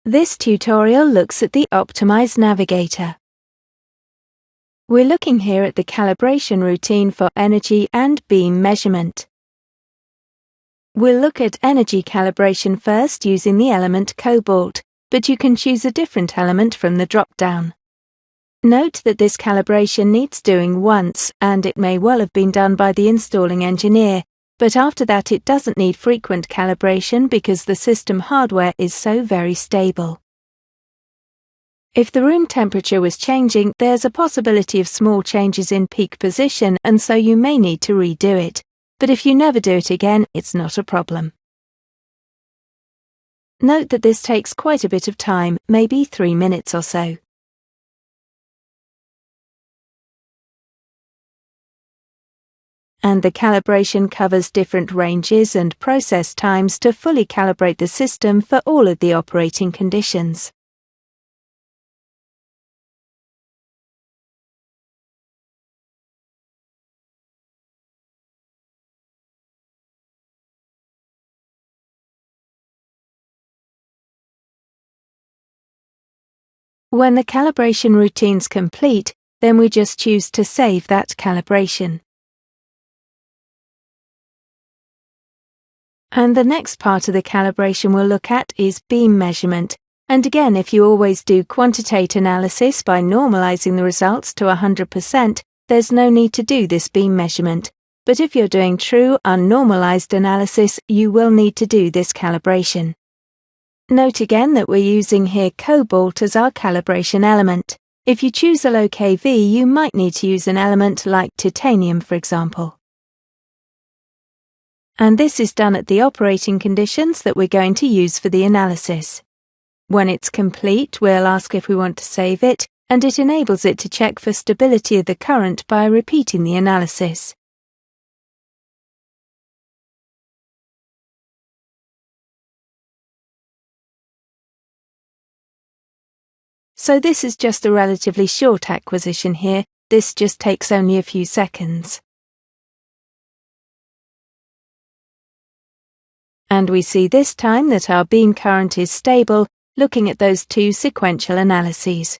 This tutorial looks at the Optimize Navigator. We're looking here at the calibration routine for energy and beam measurement. We'll look at energy calibration first using the element cobalt, but you can choose a different element from the drop-down. Note that this calibration needs doing once, and it may well have been done by the installing engineer, but after that it doesn't need frequent calibration because the system hardware is so very stable. If the room temperature was changing, there's a possibility of small changes in peak position, and so you may need to redo it. But if you never do it again, it's not a problem. Note that this takes quite a bit of time, maybe 3 minutes or so. And the calibration covers different ranges and process times to fully calibrate the system for all of the operating conditions. When the calibration routine's complete, then we just choose to save that calibration. And the next part of the calibration we'll look at is beam measurement. And again, if you always do quantitate analysis by normalizing the results to 100%, there's no need to do this beam measurement. But if you're doing true unnormalized analysis, you will need to do this calibration. Note again that we're using here cobalt as our calibration element. If you choose a low kV, you might need to use an element like titanium, for example. And this is done at the operating conditions that we're going to use for the analysis. When it's complete, we'll ask if we want to save it, and it enables it to check for stability of the current by repeating the analysis. So this is just a relatively short acquisition here. This just takes only a few seconds. And we see this time that our beam current is stable, looking at those two sequential analyses.